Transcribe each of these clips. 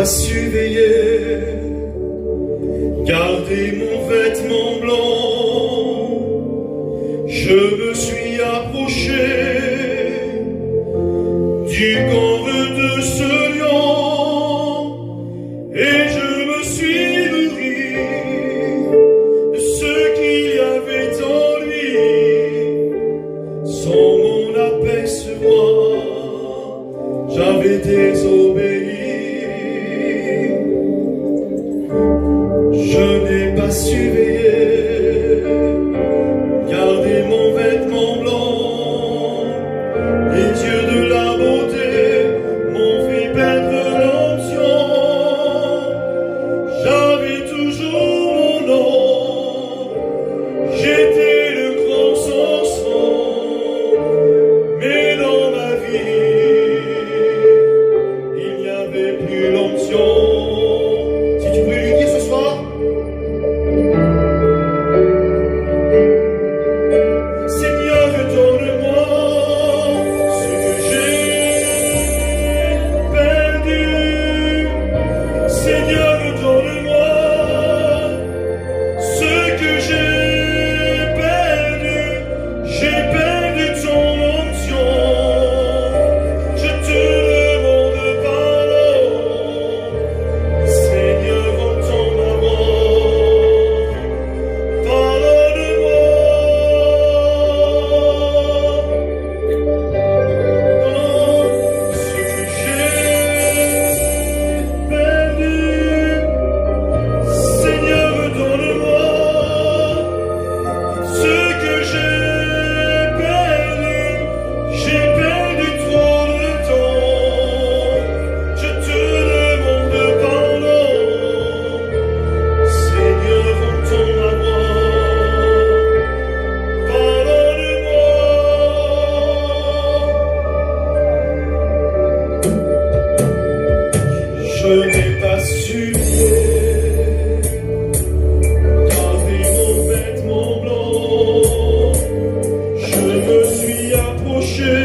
pas su veiller, garder mon vêtement blanc. Je me suis approché du corps de ce lion et je me suis nourri de ce qu'il y avait en lui. Sans mon apercevoir, j'avais désobéi. Je n'ai pas su veiller, garder mon vêtement blanc. Les yeux de la beauté m'ont fait perdre l'onction. J'avais toujours mon nom, j'étais le grand Samson. Mais dans ma vie, il n'y avait plus l'onction. Si tu voulais lui dire ce soir, Seigneur, donne-moi ce que j'ai perdu. Seigneur, donne-moi ce que j'ai perdu. J'ai perdu ton onction. Je te demande pardon. Seigneur, entends ma voix. Pardonne-moi. Ce que j'ai perdu. Seigneur, donne-moi ce que j'ai perdu. J'ai perdu trop de temps. Je te demande pardon. Seigneur, entends ma voix. Pardonne-moi. Je n'ai pas su garder mon vêtement blanc. Je me suis approché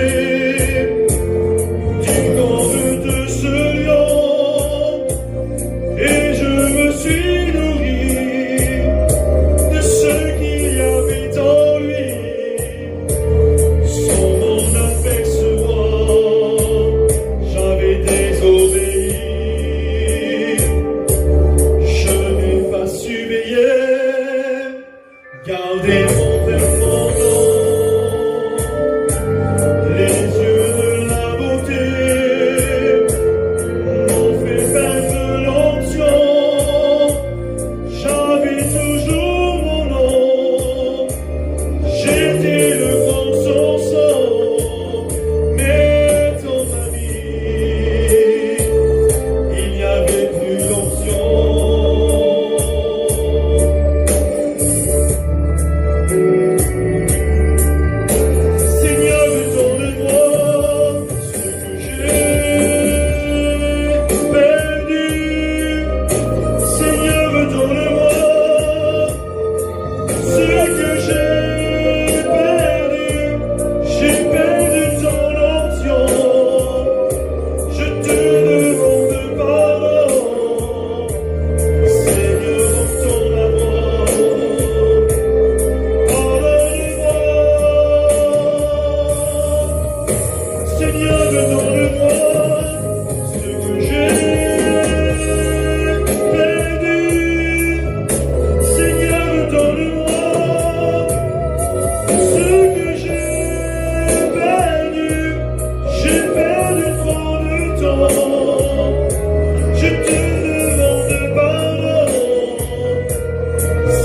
du corps de ce lion et je me suis nourri de ce qu'il y avait en lui. Sans m'en apercevoir, j'avais désobéi. Je n'ai pas su veiller, garder mon vêtement blanc. Les yeux de la beauté m'ont fait perdre l'onction. J'avais toujours mon nom, j'étais le grand Samson. Mais dans ma vie, il n'y avait plus d'onction. Seigneur, donne-moi ce que j'ai perdu. Seigneur, donne-moi ce que j'ai perdu. J'ai perdu ton onction. Je te demande pardon. Seigneur, entends ma voix. Pardonne-moi. Seigneur, donne-moi ce que j'ai perdu. Seigneur, donne-moi ce que j'ai perdu. J'ai perdu trop de temps. Je te demande pardon.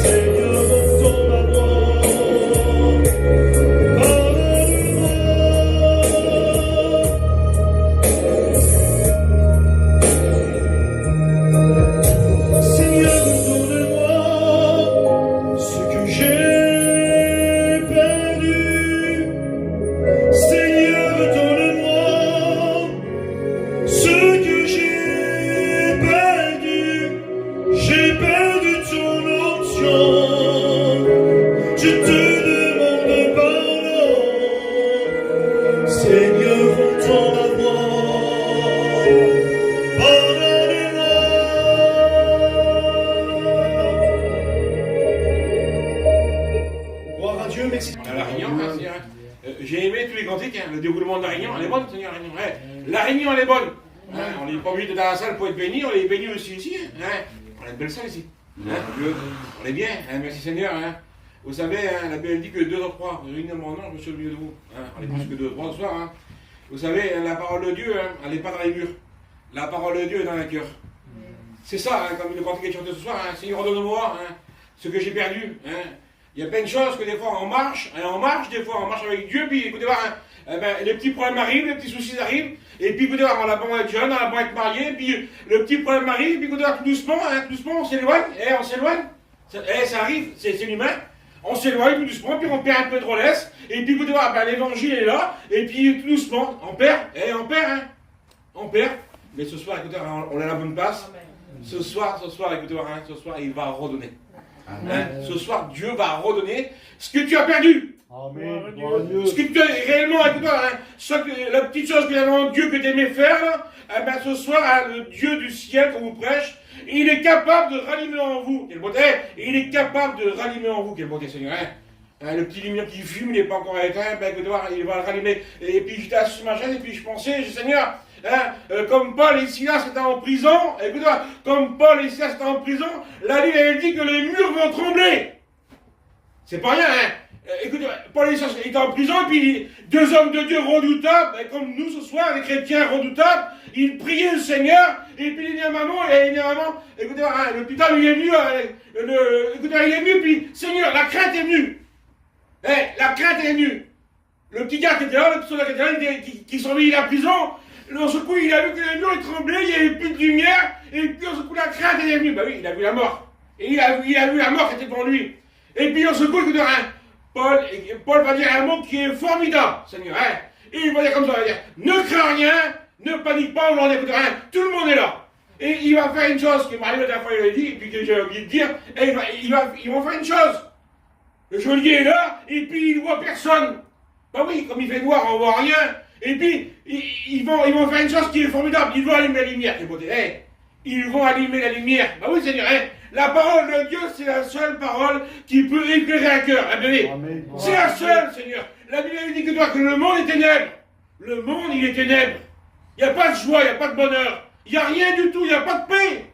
Seigneur, entends ma voix. Pardonne-moi. Seigneur, donne-moi ce que j'ai perdu. Seigneur, donne-moi ce que j'ai perdu. J'ai perdu ton onction. Je te demande pardon. Seigneur, entends ma voix. Pardonne-moi. tous les cantiques, hein, le déroulement de la réunion, elle est bonne, Seigneur. La réunion, elle est bonne. Hein, on n'est pas obligé d'être dans la salle pour être béni, on est béni aussi ici. Hein. On a une belle salle ici. Hein. On est bien, hein, merci Seigneur. Hein. Vous savez, hein, la Bible dit que 2 ou 3 réunis en mon nom, je suis au milieu de vous. Hein. On est plus que 2 ou 3 ce soir. Hein. Vous savez, la parole de Dieu, hein, elle n'est pas dans les murs. La parole de Dieu est dans le cœur. C'est ça, hein, comme le cantique est chanté ce soir, hein, Seigneur, redonne-moi hein, ce que j'ai perdu. Hein. Il y a plein de choses que des fois on marche, des fois on marche avec Dieu, puis écoutez voir, hein, les petits problèmes arrivent, les petits soucis arrivent, et puis écoutez voir, on a beau être jeune, on a beau être marié, puis le petit problème arrive, puis écoutez voir, tout doucement, on s'éloigne, on s'éloigne, ça arrive, c'est l'humain, on s'éloigne tout doucement, puis on perd un peu de relève, et puis écoutez voir, l'évangile est là, et puis tout doucement, on perd, on perd, mais ce soir, écoutez, on a la bonne place, ce soir, écoutez voir, ce soir, il va redonner. Hein, ce soir, Dieu va redonner ce que tu as perdu. Amen. Ce que tu as réellement, écoute-moi, hein, la petite chose que avait Dieu que tu aimais faire, là, ce soir, hein, le Dieu du ciel qu'on vous prêche, il est capable de rallumer en vous. Quelle beauté! Il est capable de rallumer en vous. Quelle beauté, Seigneur. Hein, le petit lumière qui fume, il n'est pas encore éteint, écoute-moi, il va le rallumer. Et puis j'étais assis sur ma chaise, et puis je pensais, Seigneur, hein, comme Paul et Silas étaient en prison, écoute-moi, comme Paul et Silas étaient en prison, la Bible elle dit que les murs vont trembler. C'est pas rien, hein. Écoute, Paul et Silas étaient en prison, et puis 2 hommes de Dieu redoutables, comme nous ce soir, les chrétiens redoutables, ils priaient le Seigneur, et puis évidemment, écoutez, hein, le petit homme il est venu, écoutez, il est venu, puis Seigneur, la crainte est venue. La crainte est venue. Le petit gars qui était là, le petit soldat qui était là, qui surveillait la prison, dans ce coup, il a vu que les murs tremblaient, il n'y avait plus de lumière, et puis dans ce coup, la crainte est venue. Bah oui, il a vu la mort. Et il a vu la mort qui était devant lui. Et puis dans ce coup, écoute, hein, Paul va dire un mot qui est formidable, Seigneur. Hein, et il va dire comme ça, il va dire, ne crains rien, ne panique pas, on n'en écoute rien, tout le monde est là. Et il va faire une chose qui m'arrive la dernière fois, il a dit, et puis que j'ai oublié de dire, et ils vont faire une chose. Le geôlier est là, et puis il ne voit personne. Bah oui, comme il fait noir, on ne voit rien. Et puis, ils vont faire une chose qui est formidable. Ils vont allumer la lumière. Ils vont allumer la lumière. Bah oui, Seigneur. La parole de Dieu, c'est la seule parole qui peut éclairer un cœur. C'est la seule, Seigneur. La Bible dit que le monde est ténèbres. Le monde, il est ténèbres. Il n'y a pas de joie, il n'y a pas de bonheur. Il n'y a rien du tout, il n'y a pas de paix.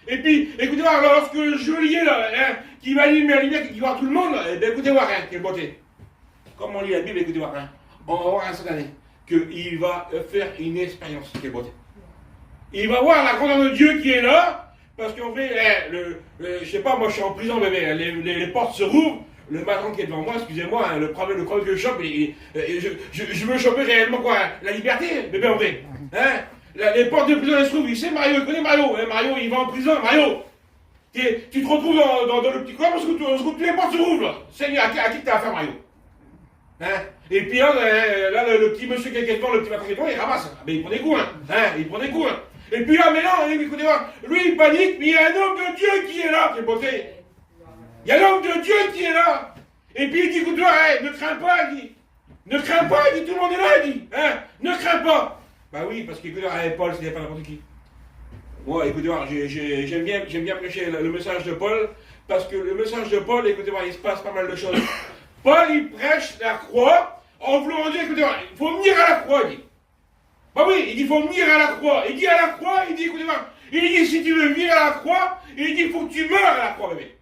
Et puis, écoutez voir, lorsque le geôlier, là, hein, qui va allumer la lumière, qui voit tout le monde, écoutez voir, hein, quelle beauté. Comme on lit la Bible, écoutez voir, hein, on va voir cette année qu'il va faire une expérience, quelle beauté. Il va voir la grandeur de Dieu qui est là, parce qu'en fait, je sais pas, moi je suis en prison, bébé, les portes se rouvrent, le matron qui est devant moi, excusez-moi, hein, le problème que je chope, je veux choper réellement quoi, la liberté, bébé, en vrai. Hein, les portes de prison elles se rouvrent, il sait Mario, il connaît Mario, hein, Mario il va en prison, Mario. Tu te retrouves dans le petit coin, parce que toutes les portes se rouvrent, là. Seigneur, à qui t'as affaire, Mario? Hein? Et puis là, le petit monsieur qui est devant, le petit patron qui est devant, il ramasse. Mais il prend des coups, il prend des coups. Et puis là, mais non, écoutez-moi, lui il panique, mais il y a un homme de Dieu qui est là, quelle beauté. Il y a l'homme de Dieu qui est là. Et puis il dit, écoute-toi, ne crains pas, il dit. Ne crains pas, il dit, tout le monde est là, il dit. Hein? Ne crains pas. Bah oui, parce qu'écoutez, Paul, c'était pas n'importe qui. Moi, écoutez-moi, j'aime bien prêcher le message de Paul, parce que le message de Paul, écoutez-moi, il se passe pas mal de choses. Paul, il prêche la croix en voulant dire, écoutez-moi, il faut venir à la croix, il dit. Bah oui, il dit, il faut venir à la croix. Il dit à la croix, il dit, écoutez-moi, il dit, si tu veux venir à la croix, il dit, il faut que tu meurs à la croix, bébé.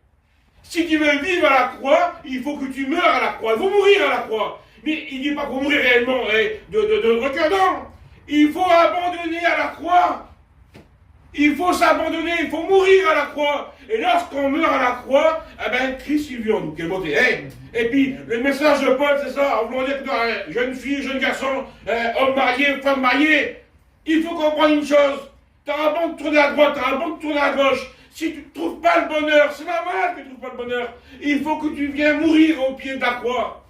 Si tu veux vivre à la croix, il faut que tu meurs à la croix. Il faut mourir à la croix. Mais il ne dit pas pour mourir réellement de requin, non. Il faut abandonner à la croix. Il faut s'abandonner, il faut mourir à la croix. Et lorsqu'on meurt à la croix, eh ben, Christ il vit en nous. Quelle beauté. Et puis, le message de Paul, c'est ça. On voulait dire que jeune fille, jeune garçon, homme marié, femme mariée, il faut comprendre une chose. Tu as un bon de tourner à droite, tu as un bon de tourner à gauche. Si tu ne trouves pas le bonheur, c'est normal que tu ne trouves pas le bonheur. Il faut que tu viennes mourir au pied de la croix.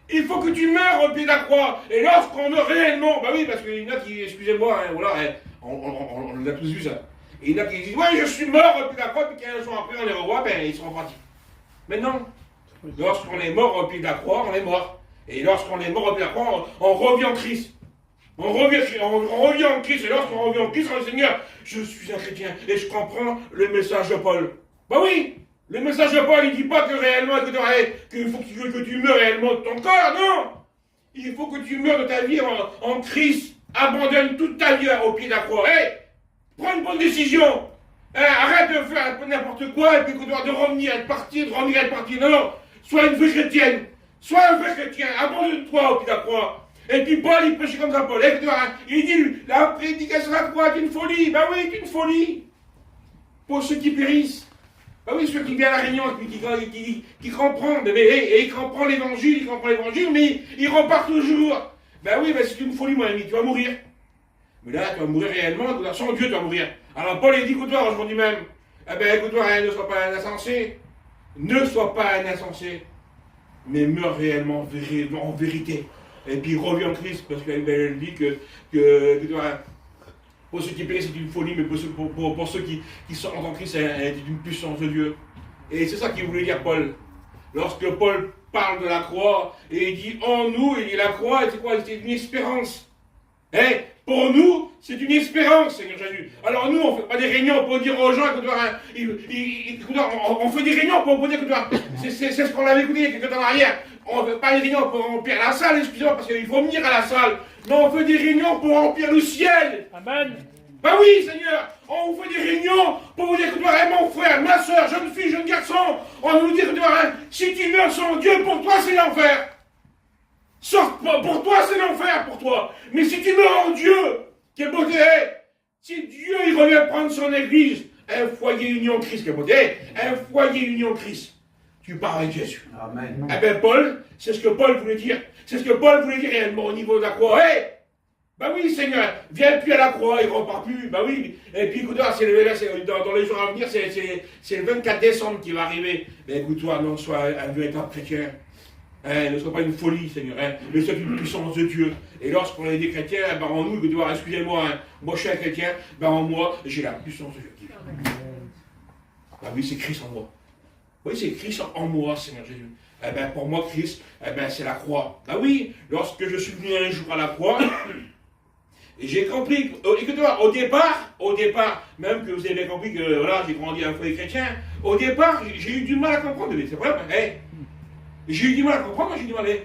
Il faut que tu meurs au pied de la croix. Et lorsqu'on meurt réellement, bah oui, parce qu'il y en a qui, excusez-moi, voilà, on a tous vu ça. Et il y en a qui disent, ouais, je suis mort au pied de la croix, puis 15 jours après, on les revoit, ben ils sont partis. Mais non, lorsqu'on est mort au pied de la croix, on est mort. Et lorsqu'on est mort au pied de la croix, on revient en Christ. On revient en Christ, et lorsqu'on revient en Christ, on dit, Seigneur, je suis un chrétien, et je comprends le message de Paul. Bah oui, le message de Paul, il ne dit pas que réellement, qu'il faut que tu meurs réellement de ton corps, non. Il faut que tu meurs de ta vie en Christ. Abandonne toute ta vie au pied de la croix. Prends une bonne décision. Arrête de faire n'importe quoi et puis de revenir, de partir, de revenir, de partir. Non. Sois une vraie chrétienne. Sois un vrai chrétien. Abandonne-toi au pied de la croix. Et puis Paul, il prêchait comme ça, Paul. Il dit, la prédication de la croix est une folie. Ben oui, c'est une folie. Pour ceux qui périssent. Ben oui, ceux qui viennent à la réunion, qui comprennent. Mais ils comprennent l'évangile, mais ils repartent toujours. Ben oui, c'est une folie, mon ami, tu vas mourir. Mais là, tu vas mourir réellement, sans Dieu, tu vas mourir. Alors Paul, il dit, écoute-toi, aujourd'hui même, écoute-toi, ne sois pas un insensé. Ne sois pas un insensé. Mais meurs réellement, en vérité. Et puis reviens en Christ, parce qu'elle dit que pour ceux qui périssent, c'est une folie, mais pour ceux qui sont en Christ, c'est une puissance de Dieu. Et c'est ça qu'il voulait dire Paul. Lorsque Paul parle de la croix, et il dit en nous, il dit la croix, c'est quoi? C'est une espérance. Pour nous, c'est une espérance, Seigneur Jésus. Alors nous, on ne fait pas des réunions pour dire aux gens que on fait des réunions pour dire que c'est ce qu'on avait écouté quelques temps en arrière. On ne fait pas des réunions pour remplir la salle, excusez-moi, parce qu'il faut venir à la salle. Non, on fait des réunions pour remplir le ciel. Amen. Ben oui, Seigneur, on vous fait des réunions pour vous dire que mon frère, ma soeur, jeune fille, jeune garçon, on va vous dire que si tu meurs sans Dieu, pour toi, c'est l'enfer. Pour toi, c'est l'enfer, pour toi. Mais si tu meurs en Dieu, quelle beauté est. Si Dieu, il revient prendre son église, un foyer union Christ, quelle beauté est. Un foyer union Christ. Tu pars avec Jésus. Amen. Eh bien, Paul, c'est ce que Paul voulait dire. C'est ce que Paul voulait dire réellement au niveau de la croix. Ben oui, Seigneur, viens plus à la croix, il ne repart plus. Ben oui. Et puis, écoute-toi, dans les jours à venir, c'est le 24 décembre qui va arriver. Ben écoute-toi, non, sois un véritable chrétien. Ne sois pas une folie, Seigneur. Mais sois une puissance de Dieu. Et lorsqu'on est des chrétiens, en nous, écoute-toi, excusez-moi, moi je suis un chrétien, en moi, j'ai la puissance de Dieu. Ben oui, c'est Christ en moi. Oui, c'est Christ en moi, Seigneur Jésus. Pour moi, Christ, c'est la croix. Ben oui, lorsque je suis venu un jour à la croix, et j'ai compris, écoute-moi, au départ, même que vous avez compris que voilà, j'ai grandi à un foyer chrétien, au départ, j'ai eu du mal à comprendre. C'est vrai, j'ai eu du mal à comprendre, j'ai eu du mal. Et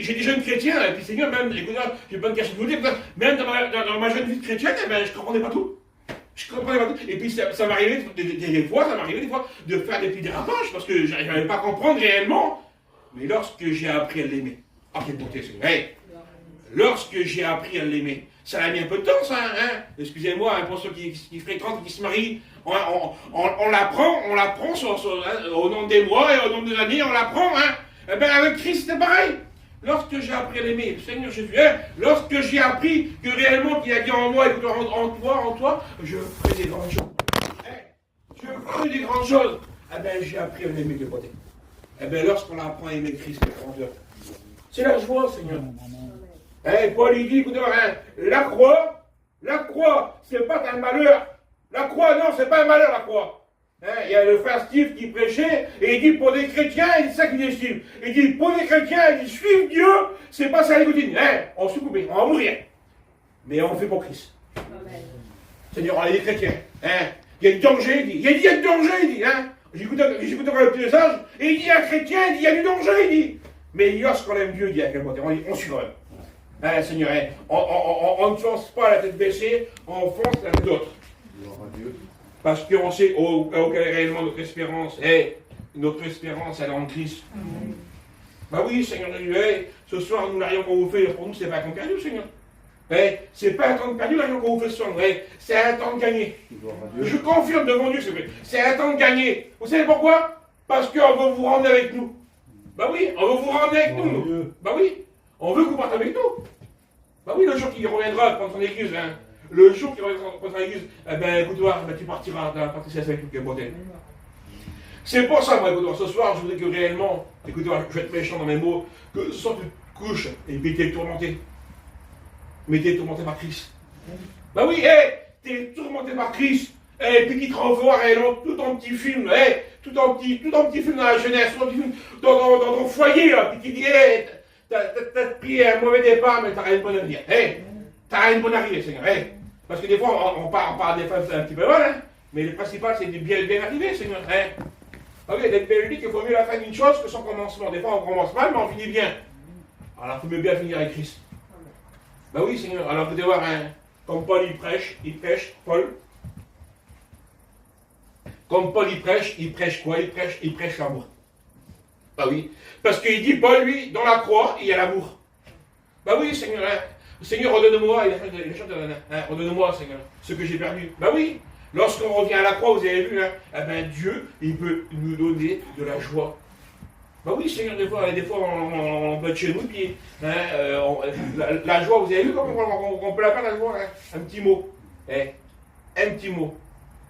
j'ai des jeunes chrétiens, et puis Seigneur, même, écoute-moi, j'ai pas de cacher de vous dire, même dans ma jeune vie chrétienne, je ne comprenais pas tout. Et puis ça m'arrivait des fois de faire des petits dérapages parce que je n'arrivais pas à comprendre réellement. Mais lorsque j'ai appris à l'aimer, quelle beauté, c'est lorsque j'ai appris à l'aimer, ça a mis un peu de temps, ça, excusez-moi, pour ceux qui fréquentent, qui se marient, on l'apprend au nom des mois et au nom des années, on l'apprend, avec Christ, c'est pareil. Lorsque j'ai appris à l'aimer, Seigneur Jésus, lorsque j'ai appris que réellement qu'il a dit en moi, écoute, en toi, je ferai des grandes choses. Je ferai des grandes choses. J'ai appris à l'aimer de côté. Lorsqu'on apprend à aimer Christ, c'est la joie, Seigneur. Paul, il dit, écoute, la croix, c'est pas un malheur. La croix, non, c'est pas un malheur, la croix. Il y a le frère Steve qui prêchait, et il dit pour des chrétiens, il dit ça qu'il estime. Il dit pour des chrétiens, il dit suivre Dieu, c'est pas ça l'écoutine. On se coupe, on va mourir. Mais on fait pour Christ. Amen. Seigneur, on est des chrétiens. Il y a du danger, il dit. Il y a du danger, il dit. J'écoute encore le petit message, et il dit un chrétien, il dit il y a du danger, il dit. Mais lorsqu'on aime Dieu, il dit à quel point on suit quand même. Seigneur, on ne fonce pas la tête baissée, on fonce la tête d'autre. Parce qu'on sait quelle est réellement notre espérance. Notre espérance, elle est en Christ. Amen. Bah oui, Seigneur Jésus, ce soir, nous, l'argent qu'on vous fait, pour nous, c'est pas un temps perdu, Seigneur. C'est pas un temps perdu, l'argent qu'on vous fait ce soir. C'est un temps de gagner. Je confirme devant Dieu, c'est un temps de gagner. Vous savez pourquoi? Parce qu'on veut vous rendre avec nous. Bah oui, on veut vous rendre avec nous. Bah oui, on veut que vous partiez avec nous. Bah oui, le jour qu'il reviendra prendre son église, le jour qu'il reviendra prendre son église, écoute-toi, tu partiras dans la partie avec toute la beauté. C'est pour ça, moi, écoute-toi, ce soir, je voudrais que réellement, écoute-toi, je vais être méchant dans mes mots, que ce soir tu te couches et puis t'es tourmenté. Mais t'es tourmenté par Christ. Bah oui, t'es tourmenté par Christ. Et puis qu'il te renvoie réellement tout en petit film, tout en petit film dans la jeunesse, tout en petit film dans ton foyer, là, puis qui dit, t'as pris un mauvais départ, mais t'as rien de bon avenir. T'as rien de bon arrivé, Seigneur. Parce que des fois, on part des fois un petit peu mal, mais le principal, c'est de bien arriver, Seigneur. Ok, la Bible dit qu'il vaut mieux la fin d'une chose que son commencement. Des fois, on commence mal, mais on finit bien. Alors, il faut bien finir avec Christ. Ben oui, Seigneur. Alors, vous devez voir, hein, comme Paul, il prêche, Paul. Comme Paul, il prêche quoi? Il prêche l'amour. Ben oui. Parce qu'il dit, Paul, lui, dans la croix, il y a l'amour. Ben oui, Seigneur, hein. Seigneur, redonne-moi, redonne-moi, Seigneur, ce que j'ai perdu. Ben oui. Lorsqu'on revient à la croix, vous avez vu, hein, eh ben Dieu, il peut nous donner de la joie. Ben oui, Seigneur, des fois on peut être chez nous, puis hein, la joie, vous avez vu comment on peut la perdre, la joie, hein? Un petit mot. Un petit mot,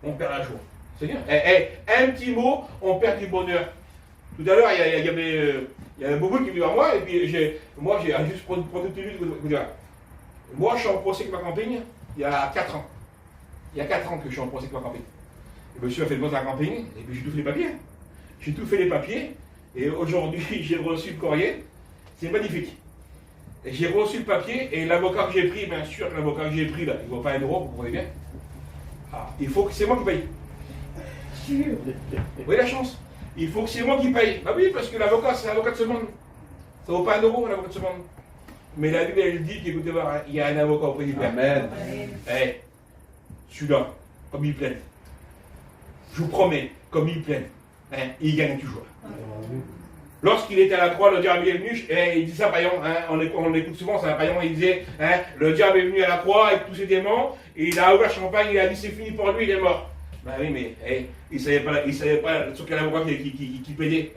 on perd la joie. Seigneur, un petit mot, on perd du bonheur. Tout à l'heure, il y avait beaucoup qui venaient vers moi, et puis j'ai juste pour une petite minute, vous dire. Moi, je suis en procès avec ma campagne il y a 4 ans. Il y a 4 ans que je suis en procès avec ma campagne. Le monsieur a fait le bon de la campagne, et puis j'ai tout fait les papiers. J'ai tout fait les papiers, et aujourd'hui, j'ai reçu le courrier. C'est magnifique. J'ai reçu le papier, et l'avocat que j'ai pris, bien sûr, l'avocat que j'ai pris, là, il ne vaut pas 1 euro, vous comprenez bien. Ah, il faut que c'est moi qui paye. Vous voyez la chance? Il faut que c'est moi qui paye. Bah oui, parce que l'avocat, c'est l'avocat de ce monde. Ça ne vaut pas 1 euro, l'avocat de ce monde. Mais la Bible, elle dit qu'écoutez voir, il y a un avocat auprès du Père. Amen. Celui-là, comme il plaît. Je vous promets, comme il plaît, il gagne toujours. Lorsqu'il était à la croix, le diable est venu, il dit ça, Payan, on écoute souvent ça, Payan, il disait, le diable est venu à la croix avec tous ses démons, et il a ouvert champagne, il a dit c'est fini pour lui, il est mort. Ben oui, mais il ne savait pas sur quel avocat qui plaidait.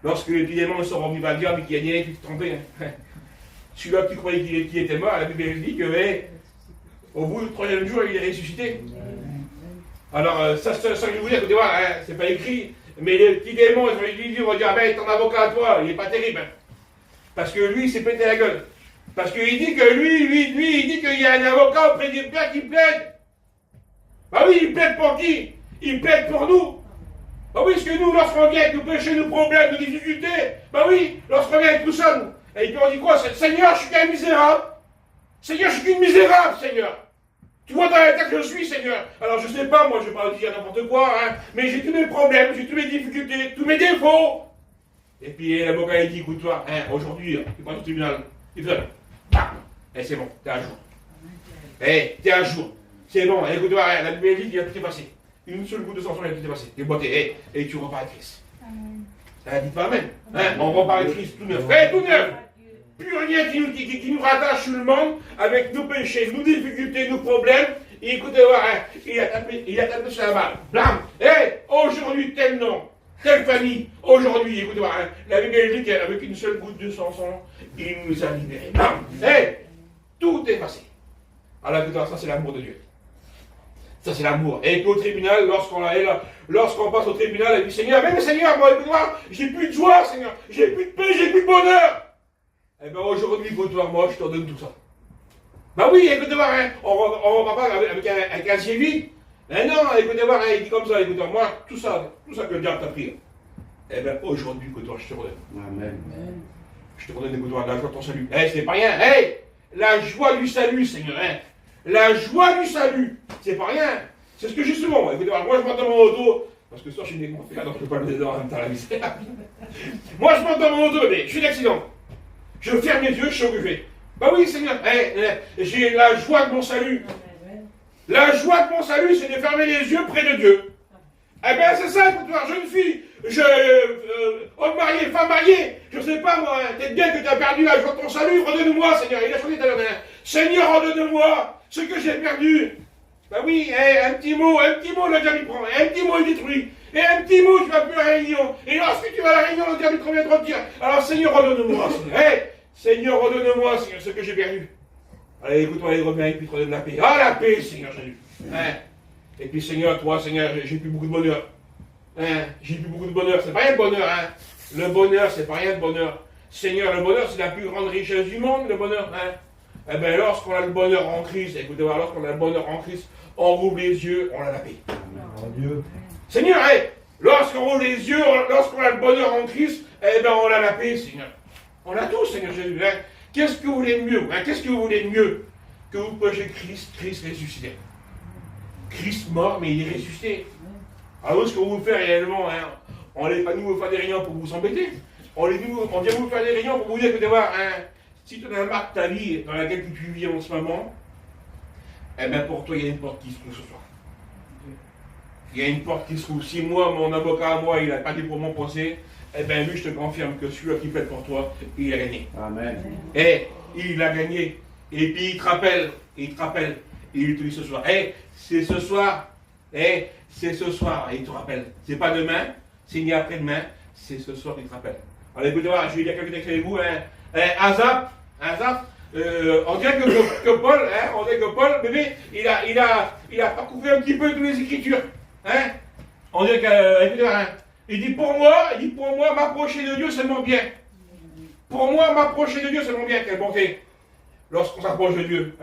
Lorsque les démons sont revenus vers le diable et qu'il y a rien qui se trompait, celui-là qui croyait qu'il était mort, la Bible dit que au bout du 3e jour, il est ressuscité. Alors, ça je veux vous dire, écoutez voir, c'est pas écrit, mais les petits démons, ils vont dire, ton avocat à toi, il n'est pas terrible. Parce que lui, il s'est pété la gueule. Parce qu'il dit que lui, il dit qu'il y a un avocat auprès du Père qui plaide. Ah oui, il plaide pour qui? Il plaide pour nous. Bah oui, parce que nous, lorsqu'on vient avec nos péchés, nos problèmes, nos difficultés, bah oui, lorsqu'on vient avec tout ça, et puis on dit quoi? Seigneur, je suis qu'un misérable. Seigneur, je suis qu'une misérable, Seigneur. Tu vois dans l'état que je suis, Seigneur. Alors je sais pas, moi, je ne vais pas dire n'importe quoi, mais j'ai tous mes problèmes, j'ai tous mes difficultés, tous mes défauts. Et puis l'avocat, il dit, écoute-toi, aujourd'hui, tu vas au tribunal, il te donne. Et c'est bon, t'es à jour. T'es à jour. C'est bon, écoute-toi, la Bible dit, il a tout passé. Une seule goutte de sang, il a tout passé. T'es boité, et tu repars à Christ. Dites pas amen. On repart à Christ tout neuf. Tout neuf. Plus rien qui nous rattache sur le monde avec nos péchés, nos difficultés, nos problèmes. Et écoutez, il a tapé sur la balle. Blam. Aujourd'hui, tel nom, telle famille. Aujourd'hui, écoutez, la Bible dit qu'avec une seule goutte de sang, il nous a libérés. Blam. Tout est passé. Alors, écoutez, ça, c'est l'amour de Dieu. Ça, c'est l'amour. Et puis au tribunal, lorsqu'on passe au tribunal, elle dit, Seigneur, même Seigneur, moi, écoute-moi, j'ai plus de joie, Seigneur. J'ai plus de paix, j'ai plus de bonheur. Eh bien, aujourd'hui, écoute-moi, moi, je te donne tout ça. Ben oui, écoutez-moi, on ne va pas avec un casier vide. Non, écoutez-moi, il dit comme ça, écoutez-moi, moi, tout ça que le diable t'a pris. Eh bien, aujourd'hui, écoute-moi, je te redonne. Amen. Je te redonne, écoute-moi, la joie de ton salut. C'est pas rien. La joie du salut, Seigneur. La joie du salut, c'est pas rien. C'est ce que j'ai souvent. Écoutez, moi je monte dans mon auto, parce que ça je suis démonté, donc je ne peux pas le dedans en même temps la misère. Moi je monte dans mon auto, mais je suis d'accident. Je ferme les yeux, je sais où je vais. Bah oui, Seigneur, j'ai la joie de mon salut. La joie de mon salut, c'est de fermer les yeux près de Dieu. Eh bien c'est ça, écoute-moi, jeune fille, homme marié, femme mariée, je sais pas moi, peut-être bien que tu as perdu la joie de ton salut, redonne-moi, Seigneur. Il a chanté tout à l'heure, Seigneur, redonne-moi ce que j'ai perdu. Ben oui, un petit mot, le diable il prend. Un petit mot, il détruit. Et un petit mot, tu vas plus à la réunion. Et lorsque tu vas à la réunion, le diable il te revient te retire. Alors, Seigneur, redonne-moi, Seigneur. Seigneur, redonne-moi, Seigneur, ce que j'ai perdu. Allez, écoute-moi, il revient, et puis il te redonne la paix. Ah, la paix, Seigneur Jésus. Et puis, Seigneur, toi, Seigneur, j'ai plus beaucoup de bonheur. J'ai plus beaucoup de bonheur. C'est pas rien le bonheur, Le bonheur, c'est pas rien le bonheur. Seigneur, le bonheur, c'est la plus grande richesse du monde, le bonheur, Eh bien, lorsqu'on a le bonheur en Christ, écoutez, lorsqu'on a le bonheur en Christ, on rouvre les yeux, on a la paix. Dieu. Seigneur, lorsqu'on rouvre les yeux, lorsqu'on a le bonheur en Christ, eh bien, on a la paix, Seigneur. On a tout, Seigneur Jésus. Qu'est-ce que vous voulez de mieux? Qu'est-ce que vous voulez de mieux que vous prêchez Christ ressuscité? Christ mort, mais il est ressuscité. Alors, ce qu'on vous fait réellement, on n'est pas nous, on ne fait rien pour vous embêter. On vient vous faire des réunions pour vous dire que tu vois, hein, si tu as marre de ta vie dans laquelle tu vis en ce moment, eh bien pour toi, il y a une porte qui se trouve ce soir. Il y a une porte qui se trouve. Si moi, mon avocat à moi, il n'a pas dit pour mon procès, eh bien lui, je te confirme que celui-là qui plaide pour toi, il a gagné. Amen. Et il a gagné. Et puis il te rappelle, il te dit ce soir, c'est ce soir, c'est ce soir, et il te rappelle. C'est pas demain, c'est ni après-demain, c'est ce soir qu'il te rappelle. Alors écoutez, voilà, je vais dire quelque chose avec vous, Azap, on dirait que Paul, on dirait que Paul, bébé, il a parcouru un petit peu toutes les Écritures, on dirait que, écoutez, il dit pour moi, m'approcher de Dieu, c'est mon bien. Pour moi, m'approcher de Dieu, c'est mon bien, quelle bonté. Lorsqu'on s'approche de Dieu,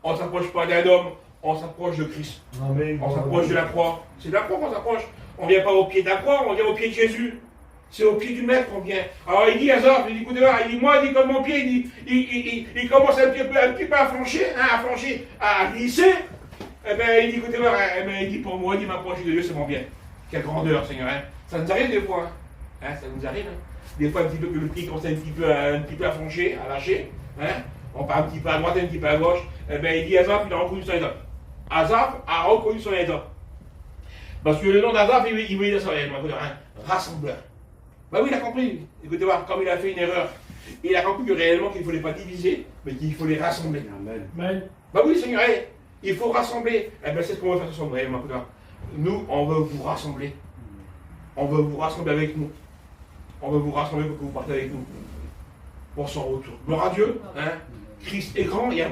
on ne s'approche pas d'un homme, on s'approche de Christ. Amen. On s'approche de la croix. C'est de la croix qu'on s'approche. On ne vient pas au pied de la croix, on vient au pied de Jésus. C'est au pied du Maître qu'on vient. Alors il dit Azar, il dit écoutez, il dit moi, il dit comme mon pied, il commence un petit peu à flancher, à glisser. Eh bien, il dit écoutez, il dit pour moi, il dit m'approcher de Dieu, c'est mon bien. Quelle grandeur, Seigneur. Ça nous arrive des fois. Ça nous arrive. Des fois, un petit peu que le pied commence un petit peu à flancher, à lâcher. On part un petit peu à droite, un petit peu à gauche. Eh bien, il dit Azaph, il a reconnu son exemple. Azaph a reconnu son exemple. Parce que le nom d'Azaph, il veut dire ça, rassembleur. Ben oui, il a compris. Écoutez voir, comme il a fait une erreur, il a compris que réellement qu'il ne fallait pas diviser, mais qu'il fallait rassembler. Amen. Ben oui, Seigneur, il faut rassembler. Eh bien, c'est ce qu'on veut faire ce soir, réellement. Nous, on veut vous rassembler. On veut vous rassembler avec nous. On veut vous rassembler pour que vous partez avec nous. Pour son retour. Gloire à Dieu. Christ est grand, il n'y a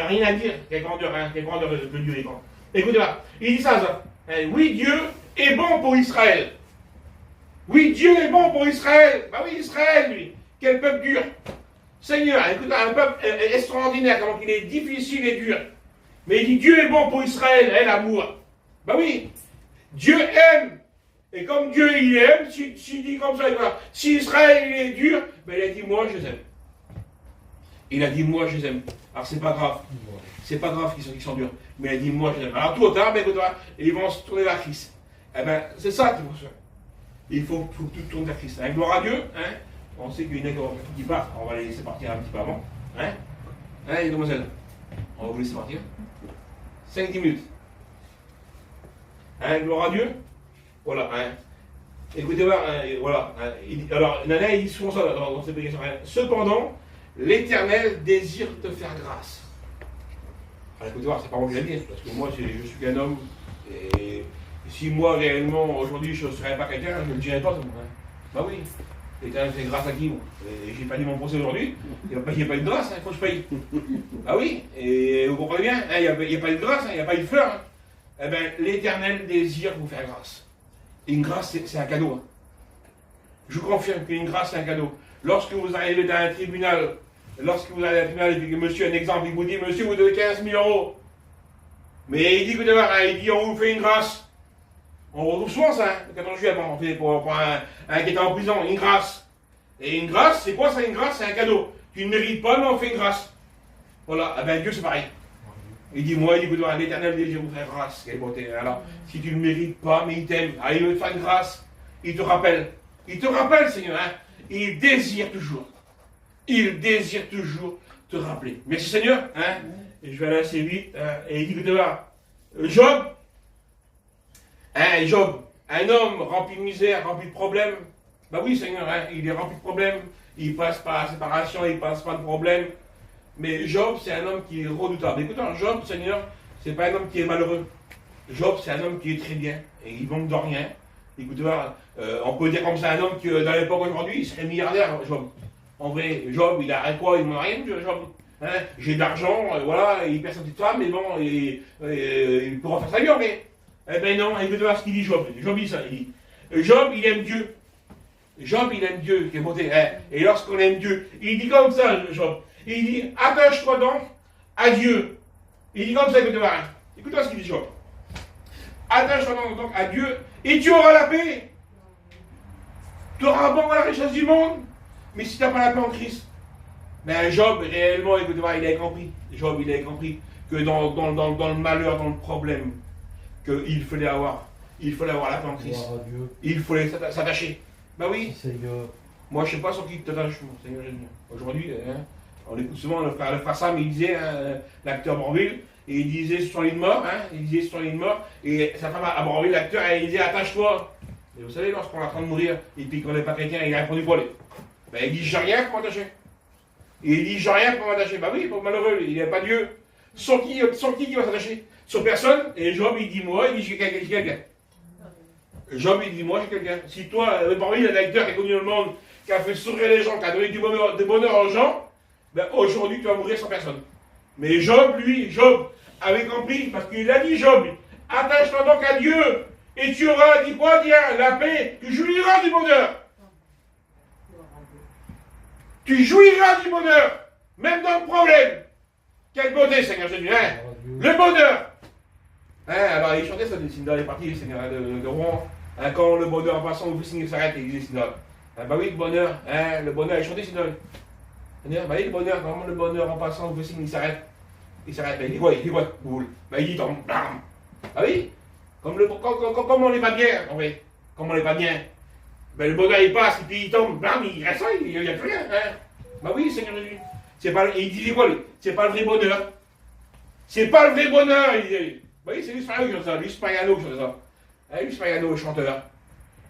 rien à dire. Quelle grandeur, quelle grandeur de Dieu est grand. Écoutez là, il dit ça. Oui, Dieu est bon pour Israël. Oui, Dieu est bon pour Israël. Bah oui, Israël, lui. Quel peuple dur. Seigneur, écoutez, un peuple extraordinaire, comment il est difficile et dur. Mais il dit Dieu est bon pour Israël, l'amour. Bah oui, Dieu aime. Et comme Dieu il aime, s'il dit comme ça, si Israël il est dur, ben il a dit moi je les aime. Il a dit moi je les aime. Alors c'est pas grave. C'est pas grave qu'ils sont durs. Mais il a dit moi je les aime. Alors tout au tard, ben, ils vont se tourner vers Christ. Eh ben c'est ça qu'il faut faire. Il faut tout tourner vers Christ. Gloire à Dieu, on sait qu'il y en a qui partent. On va les laisser partir un petit peu avant. Les demoiselles, on va vous laisser partir. 5-10 minutes. Gloire à Dieu. Voilà, écoutez voir, voilà. Alors, Nana, il dit souvent ça dans ses prédications. Cependant, l'Éternel désire te faire grâce. Alors, écoutez voir, c'est pas moi qui l'ai dit, parce que moi, je suis qu'un homme. Et si moi, réellement, aujourd'hui, je ne serais pas quelqu'un, je ne le dirais pas. Bah oui, l'Éternel fait grâce à qui, moi? J'ai pas dit mon procès aujourd'hui, il n'y a pas eu de grâce, il faut que je paye. Ah oui, et vous comprenez bien, il n'y a pas eu de grâce, il n'y a pas eu de fleurs. Eh bien, l'Éternel désire vous faire grâce. Une grâce, c'est un cadeau. Je vous confirme qu'une grâce, c'est un cadeau. Lorsque vous arrivez dans un tribunal, et puis que monsieur, un exemple, il vous dit, monsieur, vous devez 15 000 €. Mais il dit, il dit, on vous fait une grâce. On retrouve souvent ça, le 14 juillet, on fait pour un qui est en prison, une grâce. Et une grâce, c'est quoi ça, une grâce? C'est un cadeau. Tu ne mérites pas, mais on fait une grâce. Voilà, eh bien Dieu, c'est pareil. Il dit, moi, il dit, l'Éternel désire vous faire grâce. Quelle beauté. Alors, si tu ne le mérites pas, mais il t'aime, il veut te faire une grâce, il te rappelle. Il te rappelle, Seigneur, il désire toujours. Il désire toujours te rappeler. Merci, Seigneur. Et je vais aller assez vite. Et il dit que Job, Job, un homme rempli de misère, rempli de problèmes. Bah oui, Seigneur, il est rempli de problèmes. Il passe par la séparation, il passe par de problèmes. Mais Job, c'est un homme qui est redoutable. Écoutez, Job, Seigneur, c'est pas un homme qui est malheureux. Job, c'est un homme qui est très bien. Et il manque de rien. Écoutez, on peut dire comme ça, un homme qui, dans l'époque aujourd'hui, il serait milliardaire, Job. En vrai, Job, il a quoi? Il n'a rien, Job. J'ai de l'argent, voilà, il perd sa petite femme, mais bon, il pourra faire sa vie, mais. Eh ben non, écoutez voir ce qu'il dit, Job. Job dit ça, il dit. Job, il aime Dieu. Job, il aime Dieu, quelle beauté. Et lorsqu'on aime Dieu, il dit comme ça, Job. Il dit, attache-toi donc à Dieu. Il dit comme ça, écoute-moi ce qu'il dit, Job. Attache-toi donc à Dieu et tu auras la paix. Tu auras bon la richesse du monde. Mais si tu n'as pas la paix en Christ, mais Job, réellement, écoutez-moi, il a compris. Job, il a compris que dans le malheur, dans le problème, qu'il fallait avoir la paix en Christ. Il fallait s'attacher. Ben oui. Seigneur. Moi, je ne sais pas sur qui tu t'attaches, Seigneur Jésus. Aujourd'hui, on écoute souvent le frère Sam, il disait, l'acteur Bourville, et il disait sur son lit de mort, et sa femme à Bourville, l'acteur, il disait attache-toi. Et vous savez, lorsqu'on est en train de mourir, et puis qu'on n'est pas chrétien, il a répondu pour aller. Ben, il dit j'ai rien pour m'attacher. Et il dit j'ai rien pour m'attacher. Ben oui, pour malheureux, il n'a pas Dieu. Sur qui va s'attacher? Sur personne. Et Job, il dit moi, il dit j'ai quelqu'un. Job, il dit moi, j'ai quelqu'un. Si toi, parmi les lecteurs qui a connu le monde, qui a fait sourire les gens, qui a donné du bonheur aux gens, ben aujourd'hui, tu vas mourir sans personne. Mais Job, lui, Job avait compris, parce qu'il a dit Job, attache-toi donc à Dieu, et tu auras, dit quoi, la paix, tu jouiras du bonheur. Tu jouiras du bonheur, même dans le problème. Quelle beauté, Seigneur Jésus, hein? Le bonheur. Hein, alors, il chantait ça dans les parties, Seigneur, de Rouen. Hein, quand le bonheur en passant, le signe s'arrête, il disait Seigneur. Hein, bah oui, le bonheur, il chantait Seigneur. Bah oui, le bonheur, vraiment le bonheur en passant, le signe s'arrête. Il s'arrête, bah, il dit quoi, boule. Bah il dit tombe, bam. Bah oui, comme on n'est pas bien, en fait. Comme on n'est pas bien. Ben, le bonheur il passe, et puis il tombe, bam, il reste là, il n'y a plus rien. Hein. Bah oui, Seigneur Jésus. Il disait quoi, lui? C'est pas le vrai bonheur. C'est pas le vrai bonheur, il disait. Bah oui, c'est Luis Pagano qui chante ça, Luis Pagano qui chante ça. Luis Pagano, le chanteur.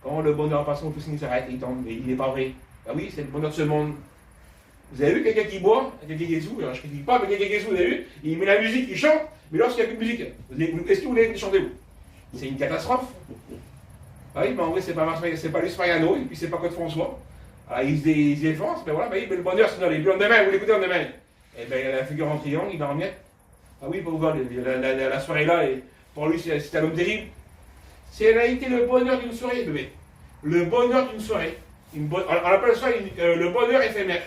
Quand le bonheur passe, tout signe s'arrête, il tombe, mais il n'est pas vrai. Bah oui, c'est le bonheur de ce monde. Vous avez vu quelqu'un qui boit, quelqu'un qui est sous, je ne critique pas, mais quelqu'un qui est sous, vous avez vu? Il met la musique, il chante, mais lorsqu'il n'y a plus de musique, est-ce que vous voulez chanter vous? C'est une catastrophe. Ah oui, mais en vrai, c'est pas Luis Pagano, et puis c'est pas Claude François. Alors, il se défonce, mais voilà, mais le bonheur, c'est dans les bleus demain, vous l'écoutez en demain. Et bien, la figure en triangle, il va en miettes. Ah oui, pour voir, la soirée là, et pour lui, c'est un homme terrible. Elle a été le bonheur d'une soirée, bébé. Le bonheur d'une soirée. On appelle ça le bonheur éphémère.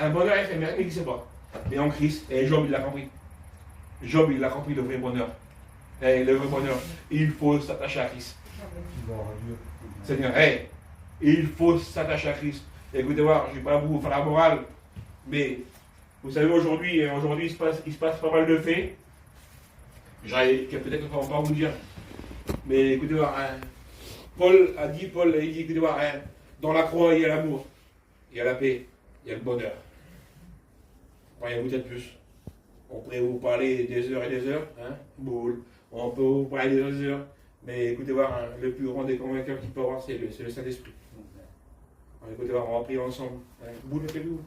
Un bonheur éphémère, mais il ne sait pas. Mais en Christ, et Job, il l'a compris. Job, il a compris le vrai bonheur. Et le vrai bonheur, il faut s'attacher à Christ. Seigneur, il faut s'attacher à Christ. Écoutez voir, je ne vais pas vous faire la morale, mais vous savez, aujourd'hui, il se passe pas mal de faits. Peut-être qu'on va pas vous dire. Mais écoutez voir, Paul a dit, écoutez voir, dans la croix, il y a l'amour, il y a la paix, il y a le bonheur. Rien-vous de plus. On pourrait vous parler des heures et des heures, boule. On peut vous parler des heures. Mais écoutez voir, le plus grand des convaincants qu'il peut avoir, c'est le Saint-Esprit. Écoutez voir, on va prier ensemble. Boule, faites-vous.